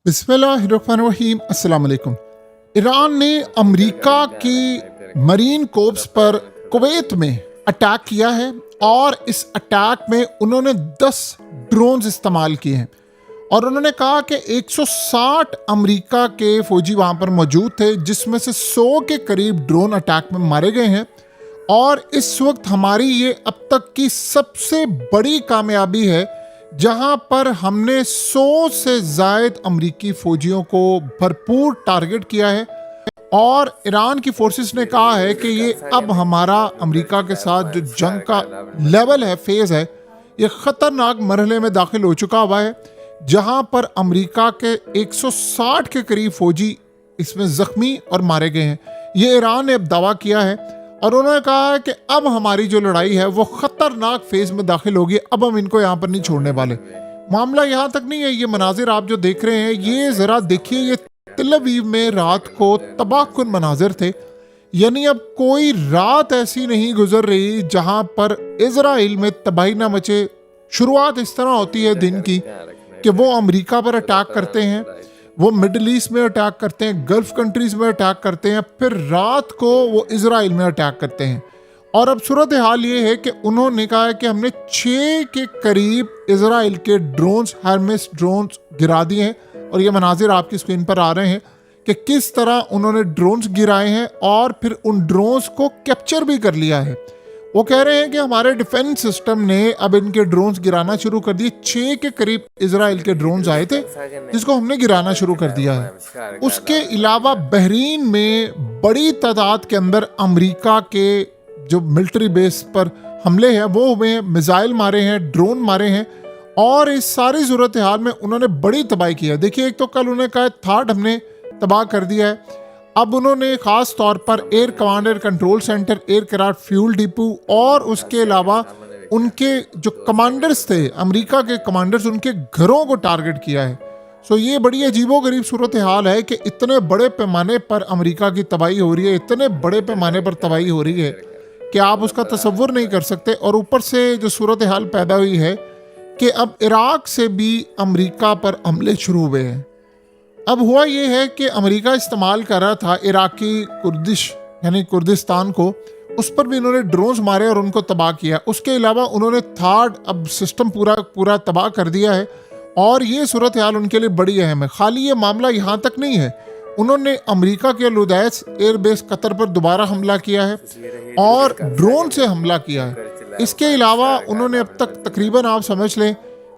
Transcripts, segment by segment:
बिस्मिल्लाहिर्रहमानिर्रहीम। अस्सलाम वालेकुम। ईरान ने अमेरिका की मरीन कोर्प्स पर कुवैत में अटैक किया है और इस अटैक में उन्होंने 10 ड्रोन्स इस्तेमाल किए हैं और उन्होंने कहा कि 160 अमेरिका के फौजी वहाँ पर मौजूद थे, जिसमें से 100 के करीब ड्रोन अटैक में मारे गए हैं। और इस वक्त हमारी ये अब तक की सबसे बड़ी कामयाबी है, जहां पर हमने 100 से ज़ायद अमरीकी फौजियों को भरपूर टारगेट किया है। और ईरान की फोर्सेस ने कहा है कि ये अब हमारा अमेरिका के साथ जो जंग का लेवल है, फेज़ है, ये ख़तरनाक मरहले में दाखिल हो चुका हुआ है, जहां पर अमेरिका के 160 के करीब फौजी इसमें ज़ख्मी और मारे गए हैं। ये ईरान ने अब दावा किया है और उन्होंने कहा है कि अब हमारी जो लड़ाई है वो ख़तरनाक फेज़ में दाखिल होगी, अब हम इनको यहाँ पर नहीं छोड़ने वाले। मामला यहाँ तक नहीं है, ये मनाजिर आप जो देख रहे हैं, ये ज़रा देखिए, ये तिल अवीव में रात को तबाहकुन मनाजिर थे। यानी अब कोई रात ऐसी नहीं गुजर रही जहाँ पर इजराइल में तबाही ना मचे। शुरुआत इस तरह होती है दिन की कि वो अमेरिका पर अटैक करते हैं, वो मिडल ईस्ट में अटैक करते हैं, गल्फ कंट्रीज़ में अटैक करते हैं, फिर रात को वो इजराइल में अटैक करते हैं। और अब सूरत हाल ये है कि उन्होंने कहा है कि हमने 6 के करीब इजराइल के ड्रोन्स, हर्मेस ड्रोन्स गिरा दिए हैं। और ये मनाजिर आपकी स्क्रीन पर आ रहे हैं कि किस तरह उन्होंने ड्रोन्स गिराए हैं और फिर उन ड्रोन्स को कैप्चर भी कर लिया है। वो कह रहे हैं कि हमारे डिफेंस सिस्टम ने अब इनके ड्रोन्स गिराना शुरू कर दिए। 6 के करीब इजराइल के ड्रोन्स आए थे जिसको हमने गिराना शुरू कर दिया है। उसके अलावा बहरीन में बड़ी तादाद के अंदर अमेरिका के जो मिलिट्री बेस पर हमले हैं वो हुए हैं, मिसाइल मारे हैं, ड्रोन मारे हैं। और इस सारी सूरत हाल में उन्होंने बड़ी तबाही की है। देखिए, एक तो कल उन्होंने कहा थार्ड हमने तबाह कर दिया है। अब उन्होंने ख़ास तौर पर air command air control centre, aircraft fuel depot और उसके अलावा उनके जो कमांडर्स थे, अमेरिका के कमांडर्स, उनके घरों को टारगेट किया है। सो ये बड़ी अजीबोगरीब सूरत हाल है कि इतने बड़े पैमाने पर अमेरिका की तबाही हो रही है, इतने बड़े पैमाने पर तबाही हो रही है कि आप उसका तसव्वुर नहीं कर सकते। और ऊपर से जो सूरत हाल पैदा हुई है कि अब इराक से भी अमेरिका पर हमले शुरू हुए हैं। अब हुआ ये है कि अमेरिका इस्तेमाल कर रहा था इराकी कुर्दिश यानी कुर्दिस्तान को, उस पर भी इन्होंने ड्रोन्स मारे और उनको तबाह किया। उसके अलावा उन्होंने थार्ड अब सिस्टम पूरा तबाह कर दिया है। और ये सूरत हाल उनके लिए बड़ी अहम है। खाली ये मामला यहाँ तक नहीं है, उन्होंने अमेरिका के लुदैस एयरबेस कतर पर दोबारा हमला किया है और ड्रोन से हमला किया है। इसके अलावा उन्होंने अब तक तकरीबन आप समझ लें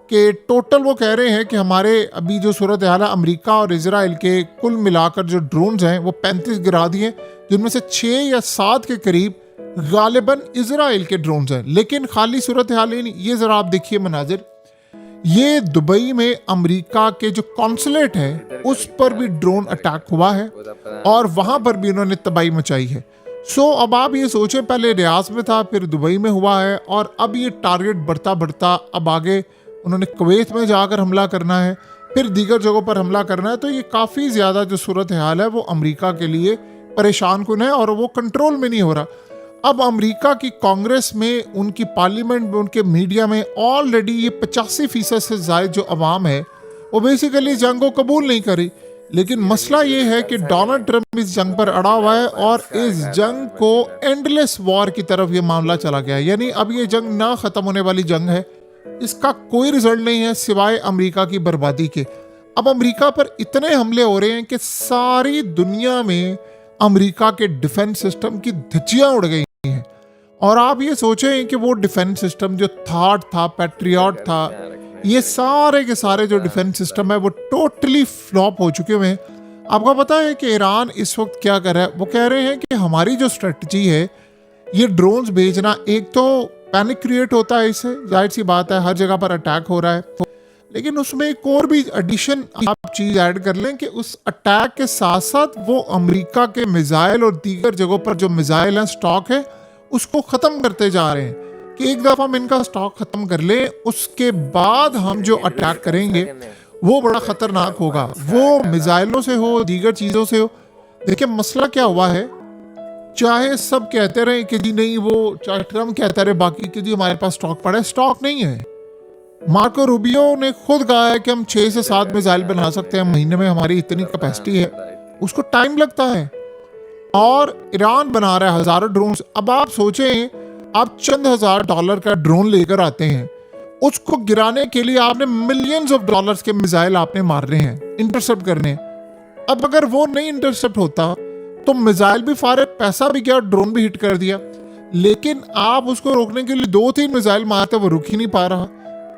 कि टोटल वो कह रहे हैं कि हमारे अभी जो सूरत हाल है अमेरिका और इजराइल के कुल मिलाकर जो ड्रोन्स हैं वो 35 गिरा दिए, जिनमें से 6 या 7 के करीब गालिबन इजराइल के ड्रोन्स हैं। लेकिन खाली सूरत हाल ही नहीं, ये ज़रा आप देखिए मनाजिर, ये दुबई में अमेरिका के जो कॉन्सुलेट है उस पर भी ड्रोन अटैक हुआ है और वहाँ पर भी उन्होंने तबाही मचाई है। सो अब आप ये सोचें, पहले रियाज में था, फिर दुबई में हुआ है और अब ये टारगेट बढ़ता बढ़ता अब आगे उन्होंने कुवैत में जाकर हमला करना है, फिर दीगर जगहों पर हमला करना है। तो ये काफ़ी ज़्यादा जो सूरत हाल है वो अमेरिका के लिए परेशान कुन है और वो कंट्रोल में नहीं हो रहा। अब अमेरिका की कांग्रेस में, उनकी पार्लियामेंट में, उनके मीडिया में ऑलरेडी ये 85% से ज़ायद जो अवाम है वो बेसिकली जंग को कबूल नहीं करी। लेकिन मसला ये है कि डोनाल्ड ट्रंप इस जंग पर अड़ा हुआ है और इस जंग को एंडलेस वॉर की तरफ ये मामला चला गया है। यानी अब ये जंग ना ख़त्म होने वाली जंग है, इसका कोई रिजल्ट नहीं है सिवाय अमेरिका की बर्बादी के। अब अमेरिका पर इतने हमले हो रहे हैं कि सारी दुनिया में अमेरिका के डिफेंस सिस्टम की धज्जियां उड़ गई हैं। और आप ये सोचें कि वो डिफेंस सिस्टम जो थाट था, पैट्रियट था, ये सारे के सारे जो डिफेंस सिस्टम है वो टोटली फ्लॉप हो चुके हुए हैं। आपको पता है कि ईरान इस वक्त क्या कर रहा है? वो कह रहे हैं कि हमारी जो स्ट्रेटजी है, ये ड्रोन्स भेजना, एक तो पैनिक क्रिएट होता है, इससे जाहिर सी बात है हर जगह पर अटैक हो रहा है, लेकिन उसमें एक और भी एडिशन आप चीज़ ऐड कर लें कि उस अटैक के साथ साथ वो अमेरिका के मिसाइल और दीगर जगहों पर जो मिसाइल हैं, स्टॉक है, उसको ख़त्म करते जा रहे हैं कि एक दफ़ा हम इनका स्टॉक ख़त्म कर लें, उसके बाद हम जो अटैक करेंगे वो बड़ा ख़तरनाक होगा, वो मिसाइलों से हो, दीगर चीज़ों से हो। देखिए मसला क्या हुआ है, चाहे सब कहते रहे कि जी नहीं, वो चाहे ट्रम्प कहता रहे बाकी कि जी हमारे पास स्टॉक पड़ा है, स्टॉक नहीं है। मार्को रूबियो ने खुद कहा है कि हम 6 से 7 मिसाइल बना सकते हैं महीने में, हमारी इतनी कैपेसिटी है। उसको टाइम लगता है। और ईरान बना रहा है हजारों ड्रोन्स। अब आप सोचें, आप चंद हजार डॉलर का ड्रोन लेकर आते हैं, उसको गिराने के लिए आपने मिलियंस ऑफ डॉलर्स के मिसाइल आपने मारने हैं, इंटरसेप्ट करने हैं। अब अगर वो नहीं इंटरसेप्ट होता तो मिसाइल भी फारिग, पैसा भी गया, ड्रोन भी हिट कर दिया। लेकिन आप उसको रोकने के लिए 2-3 मिसाइल मारते, वो रुक ही नहीं पा रहा।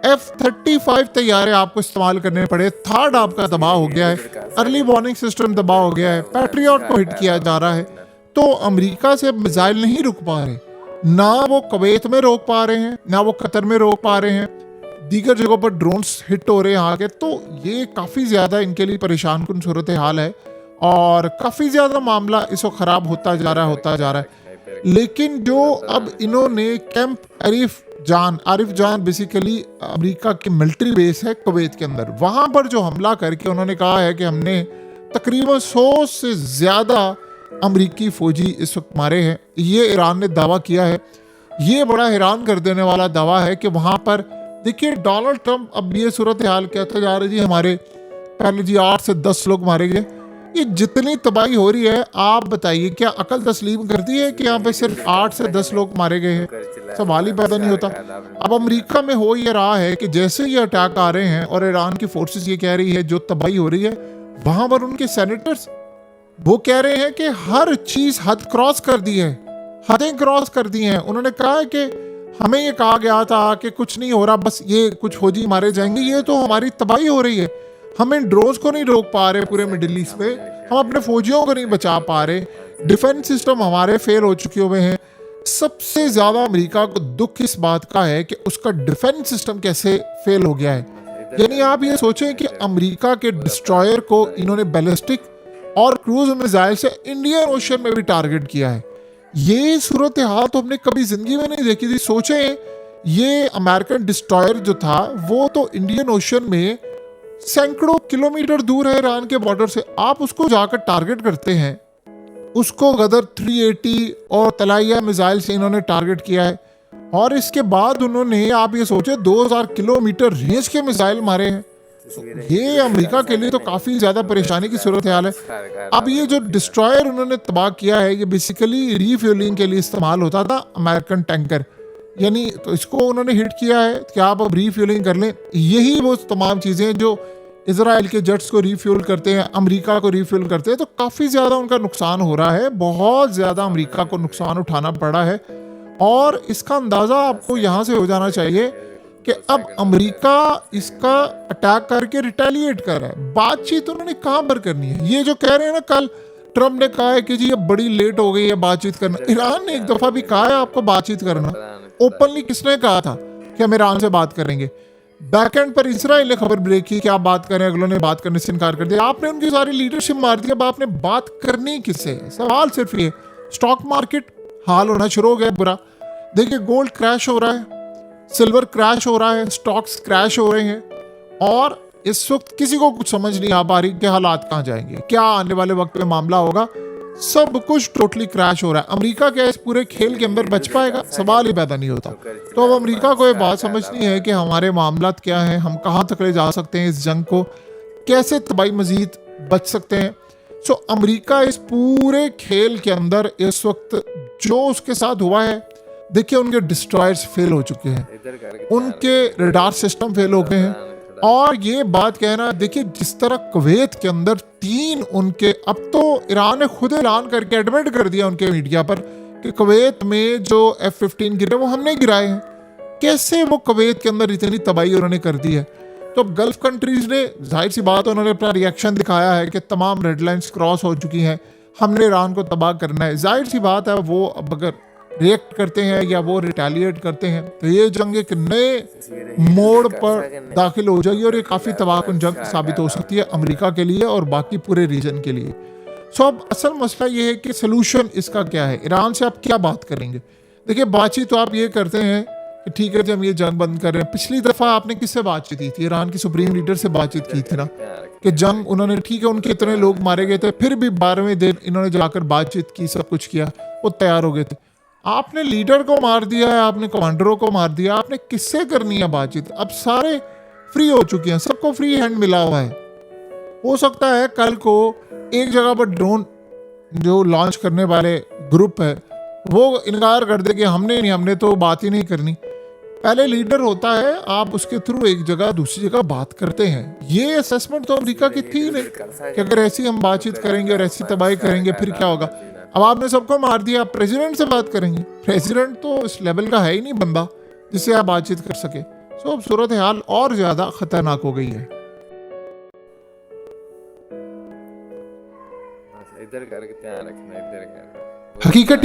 F-35 तैयारे आपको इस्तेमाल करने पड़े। थर्ड आपका तबाह हो गया है, अर्ली वार्निंग सिस्टम तबाह हो गया है, पैट्रियट को हिट किया जा रहा है। तो अमेरिका से मिसाइल नहीं रुक पा रहे, ना वो कुवैत में रोक पा रहे हैं, ना वो कतर में रोक पा रहे हैं, दीगर जगहों पर ड्रोन्स हिट हो रहे हैं आगे। तो ये काफ़ी ज़्यादा इनके लिए परेशान कुन सूरत हाल है और काफ़ी ज़्यादा मामला इस वक्त ख़राब होता जा रहा है। लेकिन जो अब इन्होंने कैंप आरिफ जान बेसिकली अमेरिका की मिलिट्री बेस है कुवैत के अंदर, वहाँ पर जो हमला करके उन्होंने कहा है कि हमने तकरीबन 100 से ज़्यादा अमेरिकी फ़ौजी इस वक्त मारे हैं। ये ईरान ने दावा किया है। ये बड़ा हैरान कर देने वाला दावा है कि वहाँ पर देखिए डोनाल्ड ट्रंप, अब ये सूरत हाल कहता जा रहा है जी हमारे पहले जी 8 से 10 लोग मारे गए। ये जितनी तबाही हो रही है, आप बताइए क्या अकल तस्लीम करती है कि यहाँ पे सिर्फ 8 से 10 लोग मारे गए हैं? सवाल ही पैदा नहीं होता। अब अमेरिका में हो ये रहा है कि जैसे ये अटैक आ रहे हैं और ईरान की फोर्सेस ये कह रही है जो तबाही हो रही है, वहां पर उनके सेनेटर्स वो कह रहे हैं कि हर चीज हद क्रॉस कर दी है, हदें क्रॉस कर दी हैं। उन्होंने कहा है कि हमें ये कहा गया था कि कुछ नहीं हो रहा, बस ये कुछ फौजी मारे जाएंगे, ये तो हमारी तबाही हो रही है। हम इन ड्रोन्स को नहीं रोक पा रहे पूरे मिडिल ईस्ट में, हम अपने फौजियों को नहीं बचा पा रहे, डिफेंस सिस्टम हमारे फेल हो चुके हुए हैं। सबसे ज्यादा अमेरिका को दुख इस बात का है कि उसका डिफेंस सिस्टम कैसे फेल हो गया है। यानी आप ये सोचें कि अमेरिका के डिस्ट्रॉयर को इन्होंने बैलिस्टिक और क्रूज मिसाइल से इंडियन ओशन में भी टारगेट किया है। ये सूरत हाल तो हमने कभी जिंदगी में नहीं देखी थी। सोचें, ये अमेरिकन डिस्ट्रॉयर जो था वो तो इंडियन ओशन में सैकड़ों किलोमीटर दूर है ईरान के बॉर्डर से, आप उसको जाकर टारगेट करते हैं। उसको गदर 380 और तलाइया मिसाइल से इन्होंने टारगेट किया है। और इसके बाद उन्होंने, आप ये सोचे, 2000 किलोमीटर रेंज के मिसाइल मारे हैं। ये अमेरिका के लिए तो काफ़ी ज़्यादा परेशानी की सूरत हाल है। अब ये जो डिस्ट्रॉयर उन्होंने तबाह किया है, ये बेसिकली रीफ्यूलिंग के लिए इस्तेमाल होता था अमेरिकन टैंकर, यानी तो इसको उन्होंने हिट किया है कि आप अब रीफ्यूलिंग कर लें। यही वो तमाम चीज़ें जो इजराइल के जेट्स को रीफ्यूल करते हैं, अमेरिका को रीफ्यूल करते हैं, तो काफ़ी ज़्यादा उनका नुकसान हो रहा है। बहुत ज़्यादा अमेरिका को नुकसान उठाना पड़ा है। और इसका अंदाज़ा आपको यहाँ से हो जाना चाहिए कि अब अमेरिका इसका अटैक करके रिटेलिएट कर रहा है। बातचीत उन्होंने कहाँ पर करनी है? ये जो कह रहे हैं ना, कल ट्रम्प ने कहा है कि जी अब बड़ी लेट हो गई है बातचीत करना। ईरान ने एक दफ़ा भी कहा है आपको बातचीत करना? ओपनली किसने कहा था कि हम ईरान से बात करेंगे? बैकएंड पर इसराइल ने खबर ब्रेक की कि आप बात करें, अगलों ने बात करने से इनकार कर दिया। आपने उनकी सारी लीडरशिप मार दी। अब आपने बात करनी किससे? सवाल सिर्फ ये। स्टॉक मार्केट हाल होना शुरू हो गया बुरा। देखिए, गोल्ड क्रैश हो रहा है, सिल्वर क्रैश हो रहा है, स्टॉक्स क्रैश हो रहे हैं। और इस वक्त किसी को कुछ समझ नहीं आ पा रही कि हालात कहाँ जाएंगे, क्या आने वाले वक्त में मामला होगा। सब कुछ टोटली क्रैश हो रहा है। अमेरिका क्या इस पूरे खेल के अंदर बच पाएगा? सवाल ही पैदा नहीं होता। तो अब अमेरिका को ये बात समझनी है कि हमारे मामलात क्या हैं, हम कहाँ तक ले जा सकते हैं, इस जंग को कैसे तबाही मजीद बच सकते हैं। सो अमेरिका इस पूरे खेल के अंदर इस वक्त जो उसके साथ हुआ है, देखिए उनके डिस्ट्रॉयर्स फेल हो चुके हैं, उनके रडार सिस्टम फेल हो गए हैं। और ये बात कहना, देखिए जिस तरह कुवैत के अंदर 3 उनके, अब तो ईरान ने खुद ऐलान करके एडमिट कर दिया उनके मीडिया पर कि कुवैत में जो F-15 गिरे वो हमने गिराए हैं। कैसे वो कुवैत के अंदर इतनी तबाही उन्होंने कर दी है। तो गल्फ कंट्रीज ने, जाहिर सी बात, उन्होंने अपना रिएक्शन दिखाया है कि तमाम रेड लाइन्स क्रॉस हो चुकी हैं, हमने ईरान को तबाह करना है। जाहिर सी बात है, वो अब अगर रिएक्ट करते हैं या वो रिटेलिएट करते हैं तो ये जंग एक नए मोड़ पर दाखिल हो जाएगी और ये काफ़ी तबाहकुन जंग साबित हो सकती है अमेरिका के लिए और बाकी पूरे रीजन के लिए। सो अब असल मसला ये है कि सलूशन इसका क्या है, ईरान से आप क्या बात करेंगे। देखिए, बातचीत तो आप ये करते हैं कि ठीक है, जब ये जंग बंद कर रहे हैं। पिछली दफ़ा आपने किससे बातचीत की थी? ईरान की सुप्रीम लीडर से बातचीत की थी ना, कि जंग उन्होंने, ठीक है उनके इतने लोग मारे गए थे, फिर भी 12वें दिन इन्होंने जाकर बातचीत की, सब कुछ किया, वो तैयार हो गए थे। आपने लीडर को मार दिया है, आपने कमांडरों को मार दिया, आपने किससे करनी है बातचीत? अब सारे फ्री हो चुके हैं, सबको फ्री हैंड मिला हुआ है। हो सकता है कल को एक जगह पर ड्रोन जो लॉन्च करने वाले ग्रुप है वो इनकार कर दे कि हमने तो बात ही नहीं करनी। पहले लीडर होता है, आप उसके थ्रू एक जगह दूसरी जगह बात करते हैं। ये असेसमेंट तो अमेरिका की थी ही नहीं कि अगर ऐसी हम बातचीत करेंगे और ऐसी तबाही करेंगे फिर क्या होगा। अब आपने सबको मार दिया, आप प्रेसिडेंट से बात करेंगे? प्रेसिडेंट तो इस लेवल का है ही नहीं बंदा जिससे आप बातचीत कर सके। सो अब सूरत हाल और ज्यादा खतरनाक हो गई है। इधर करके ध्यान रखना, इधर कर हकीकत